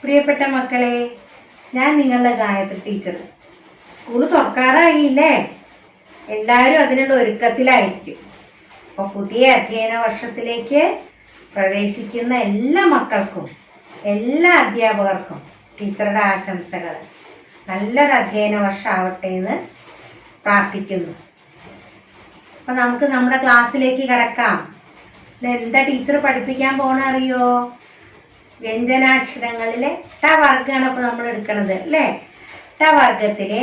പ്രിയപ്പെട്ട മക്കളെ, ഞാൻ നിങ്ങളുടെ ഗായത്രി ടീച്ചർ. സ്കൂൾ തുറക്കാറായില്ലേ? എല്ലാവരും അതിനുള്ള ഒരുക്കത്തിലായിരിക്കും. അപ്പോൾ പുതിയ അധ്യയന വർഷത്തിലേക്ക് പ്രവേശിക്കുന്ന എല്ലാ മക്കൾക്കും, എല്ലാ അധ്യാപകർക്കും ടീച്ചറുടെ ആശംസകൾ. നല്ലൊരു അധ്യയന വർഷം ആവട്ടെ എന്ന് പ്രാർത്ഥിക്കുന്നു. അപ്പം നമുക്ക് നമ്മുടെ ക്ലാസ്സിലേക്ക് കിടക്കാം. എന്താ ടീച്ചർ പഠിപ്പിക്കാൻ പോണ അറിയോ? വ്യഞ്ജനാക്ഷരങ്ങളിലെ ട വർഗ്ഗമാണ് ഇപ്പോൾ നമ്മൾ എടുക്കുന്നത് അല്ലേ? ട വർഗത്തിലെ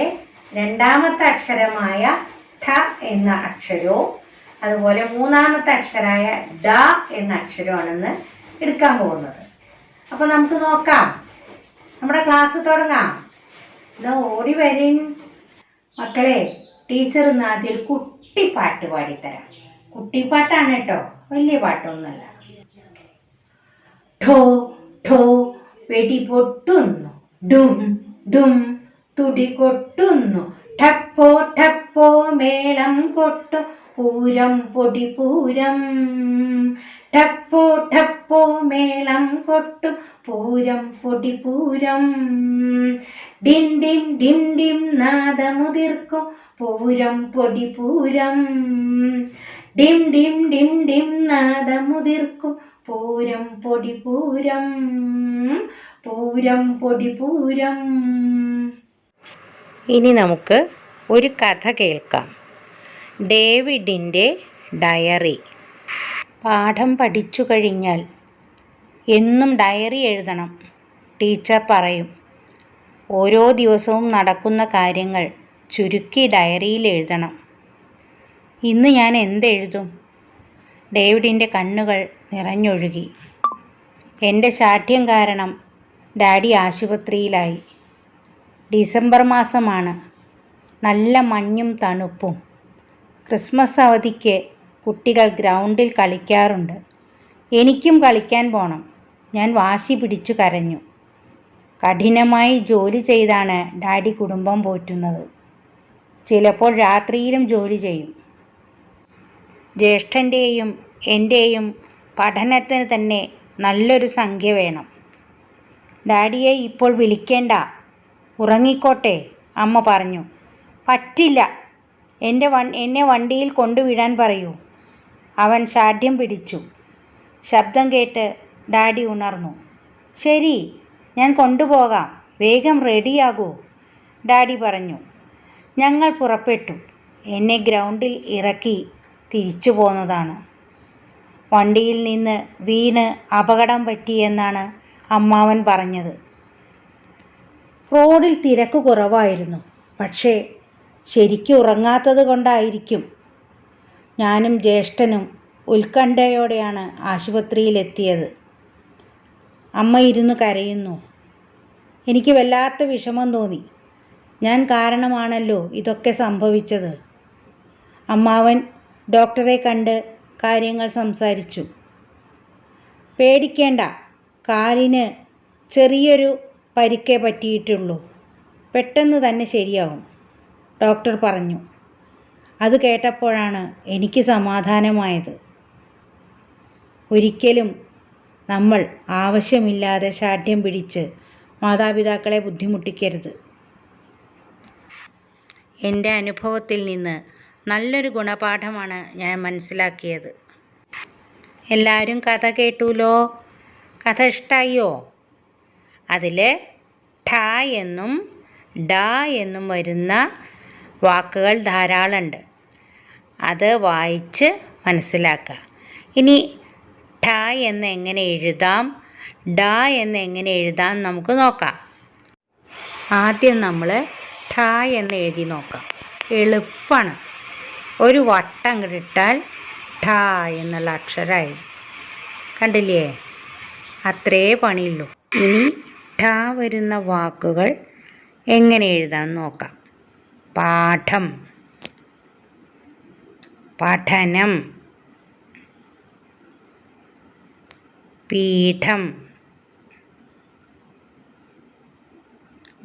രണ്ടാമത്തെ അക്ഷരമായ ഠ എന്ന അക്ഷരവും അതുപോലെ മൂന്നാമത്തെ അക്ഷരമായ ഡ എന്ന അക്ഷരമാണെന്ന് എടുക്കാൻ പോകുന്നത്. അപ്പോൾ നമുക്ക് നോക്കാം. നമ്മുടെ ക്ലാസ് തുടങ്ങാം. ഓടി വരും മക്കളെ. ടീച്ചർ ഇന്ന് ആദ്യം കുട്ടിപ്പാട്ട് പാടിത്തരാം. കുട്ടിപ്പാട്ടാണ് കേട്ടോ, വലിയ പാട്ടൊന്നുമല്ല. ഠോ ഠോ വെടി പൊട്ടുന്നു, ഡും ഡും തുടി കൊട്ടുന്നു, ഠപ്പോ ഠപ്പോ മേളം കൊട്ടു പൂരം പൊടി പൂരം. ഠപ്പോ ഠപ്പോ മേളം കൊട്ടു പൂരം പൊടി പൂരം. ഡിം ഡിം ഡിം ഡിം നാദമുതിർക്കും പൂരം പൊടി പൂരം. ഡിം ഡിം ഡിം ഡിം നാദമുതിർക്കും പൂരം പൊടി പൂരം. പൂരം പൊടി പൂരം. ഇനി നമുക്ക് ഒരു കഥ കേൾക്കാം. ഡേവിഡിൻ്റെ ഡയറി. പാഠം പഠിച്ചു കഴിഞ്ഞാൽ എന്നും ഡയറി എഴുതണം. ടീച്ചർ പറയും. ഓരോ ദിവസവും നടക്കുന്ന കാര്യങ്ങൾ ചുരുക്കി ഡയറിയിൽ എഴുതണം. ഇന്ന് ഞാൻ എന്തെഴുതും? ഡേവിഡിൻ്റെ കണ്ണുകൾ നിറഞ്ഞൊഴുകി. എൻ്റെ ശാഠ്യം കാരണം ഡാഡി ആശുപത്രിയിലായി. ഡിസംബർ മാസമാണ്. നല്ല മഞ്ഞും തണുപ്പും. ക്രിസ്മസ് അവധിക്ക് കുട്ടികൾ ഗ്രൗണ്ടിൽ കളിക്കാറുണ്ട്. എനിക്കും കളിക്കാൻ പോണം. ഞാൻ വാശി പിടിച്ചു കരഞ്ഞു. കഠിനമായി ജോലി ചെയ്താണ് ഡാഡി കുടുംബം പോറ്റുന്നത്. ചിലപ്പോൾ രാത്രിയിലും ജോലി ചെയ്യും. ജ്യേഷ്ഠൻ്റെയും എൻ്റെയും പഠനത്തിന് തന്നെ നല്ലൊരു സംഖ്യ വേണം. ഡാഡിയെ ഇപ്പോൾ വിളിക്കേണ്ട, ഉറങ്ങിക്കോട്ടെ, അമ്മ പറഞ്ഞു. പറ്റില്ല, എന്നെ വണ്ടിയിൽ കൊണ്ടുവിടാൻ പറയൂ. അവൻ ശാഠ്യം പിടിച്ചു. ശബ്ദം കേട്ട് ഡാഡി ഉണർന്നു. ശരി, ഞാൻ കൊണ്ടുപോകാം, വേഗം റെഡിയാകൂ, ഡാഡി പറഞ്ഞു. ഞങ്ങൾ പുറപ്പെട്ടു. എന്നെ ഗ്രൗണ്ടിൽ ഇറക്കി തിരിച്ചു പോന്നതാണ്. വണ്ടിയിൽ നിന്ന് വീണ് അപകടം പറ്റിയെന്നാണ് അമ്മാവൻ പറഞ്ഞത്. റോഡിൽ തിരക്ക് കുറവായിരുന്നു. പക്ഷേ ശരിക്കും ഉറങ്ങാത്തത് കൊണ്ടായിരിക്കും. ഞാനും ജ്യേഷ്ഠനും ഉത്കണ്ഠയോടെയാണ് ആശുപത്രിയിലെത്തിയത്. അമ്മ ഇരുന്ന് കരയുന്നു. എനിക്ക് വല്ലാത്ത വിഷമം തോന്നി. ഞാൻ കാരണമാണല്ലോ ഇതൊക്കെ സംഭവിച്ചത്. അമ്മാവൻ ഡോക്ടറെ കണ്ട് കാര്യങ്ങൾ സംസാരിച്ചു. പേടിക്കേണ്ട, കാലിന് ചെറിയൊരു പരിക്കേ പറ്റിയിട്ടുള്ളൂ, പെട്ടെന്ന് തന്നെ ശരിയാവും, ഡോക്ടർ പറഞ്ഞു. അത് കേട്ടപ്പോഴാണ് എനിക്ക് സമാധാനമായത്. ഒരിക്കലും നമ്മൾ ആവശ്യമില്ലാതെ ശാഠ്യം പിടിച്ച് മാതാപിതാക്കളെ ബുദ്ധിമുട്ടിക്കരുത്. എൻ്റെ അനുഭവത്തിൽ നിന്ന് നല്ലൊരു ഗുണപാഠമാണ് ഞാൻ മനസ്സിലാക്കിയത്. എല്ലാവരും കഥ കേട്ടുല്ലോ? കഥ ഇഷ്ടായോ? അതിൽ ഠ എന്നും ഡ എന്നും വരുന്ന വാക്കുകൾ ധാരാളമുണ്ട്. അത് വായിച്ച് മനസ്സിലാക്കുക. ഇനി ഠ എന്ന് എങ്ങനെ എഴുതാം, ഡ എന്ന് എങ്ങനെ എഴുതാം നമുക്ക് നോക്കാം. ആദ്യം നമ്മൾ ഠ എന്ന് എഴുതി നോക്കാം. എളുപ്പമാണ്. ഒരു വട്ടം ഇട്ടാൽ ഠ എന്നുള്ള അക്ഷരമായി. കണ്ടില്ലേ? അത്രേ പണിയുള്ളൂ. ഇനി ഠ വരുന്ന വാക്കുകൾ എങ്ങനെ എഴുതാൻ നോക്കാം. പാഠം, പഠനം, പീഠം,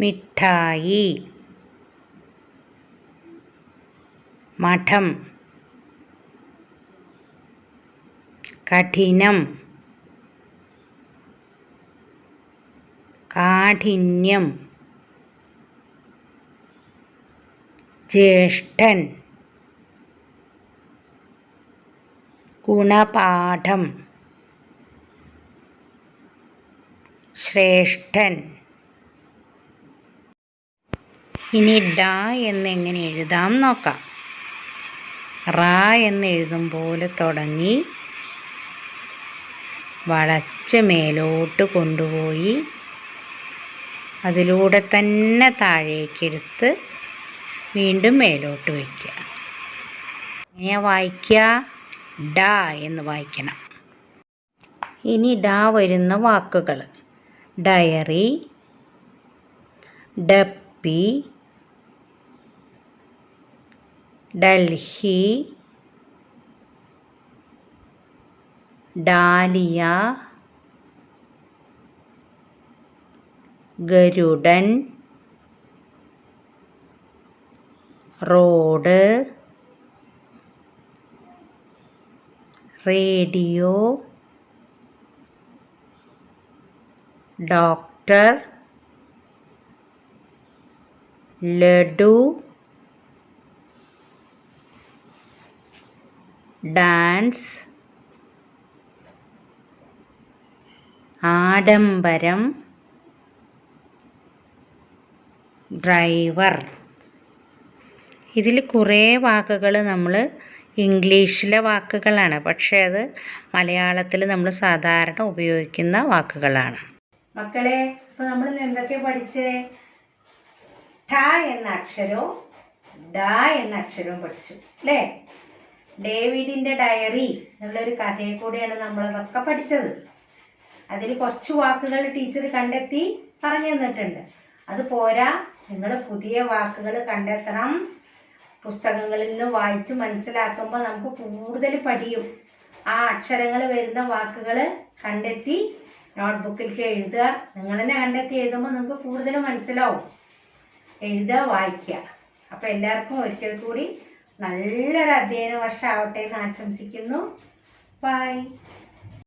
മിഠായി, മഠം, കഠിനം, കാഠിന്യം, ജ്യേഷ്ഠൻ, ഗുണപാഠം, ശ്രേഷ്ഠൻ. ഇനി ഡ എന്നെങ്ങനെ എഴുതാം നോക്കാം. റ എന്ന് എഴുതും പോലെ തുടങ്ങി വളച്ച് മേലോട്ട് കൊണ്ടുപോയി അതിലൂടെ തന്നെ താഴേക്കെടുത്ത് വീണ്ടും മേലോട്ട് വയ്ക്കുക. ഇങ്ങനെ വായിക്കുക, ഡ എന്ന് വായിക്കണം. ഇനി ഡ വരുന്ന വാക്കുകൾ: ഡയറി, ഡപ്പി, ഡൽഹി, ഡാലിയ, ഗരുഡൻ, road, radio, doctor, laddu, dance, ആഡംബരം, ഡ്രൈവർ. ഇതിൽ കുറേ വാക്കുകൾ നമ്മൾ ഇംഗ്ലീഷിലെ വാക്കുകളാണ്, പക്ഷേ അത് മലയാളത്തിൽ നമ്മൾ സാധാരണ ഉപയോഗിക്കുന്ന വാക്കുകളാണ്. മക്കളെ, ഇപ്പോൾ നമ്മൾ എന്തൊക്കെ പഠിച്ചേ? ഠ എന്ന അക്ഷരവും ഡ എന്ന അക്ഷരവും പഠിച്ചു അല്ലേ? ഡേവിഡിൻ്റെ ഡയറി എന്നുള്ളൊരു കഥയെ കൂടെയാണ് നമ്മളതൊക്കെ പഠിച്ചത്. അതിൽ കുറച്ച് വാക്കുകൾ ടീച്ചർ കണ്ടെത്തി പറഞ്ഞു തന്നിട്ടുണ്ട്. അത് പോരാ, നിങ്ങൾ പുതിയ വാക്കുകൾ കണ്ടെത്തണം. പുസ്തകങ്ങളിൽ നിന്ന് വായിച്ച് മനസ്സിലാക്കുമ്പോൾ നമുക്ക് കൂടുതൽ പഠിയും. ആ അക്ഷരങ്ങൾ വരുന്ന വാക്കുകൾ കണ്ടെത്തി നോട്ട്ബുക്കിലേക്ക് എഴുതുക. നിങ്ങൾ തന്നെ കണ്ടെത്തി എഴുതുമ്പോൾ നിങ്ങൾക്ക് കൂടുതൽ മനസ്സിലാവും. എഴുതുക, വായിക്കുക. അപ്പോൾ എല്ലാവർക്കും ഒരിക്കൽ കൂടി നല്ലൊരു അധ്യയന വർഷം ആവട്ടെ എന്ന് ആശംസിക്കുന്നു. ബൈ.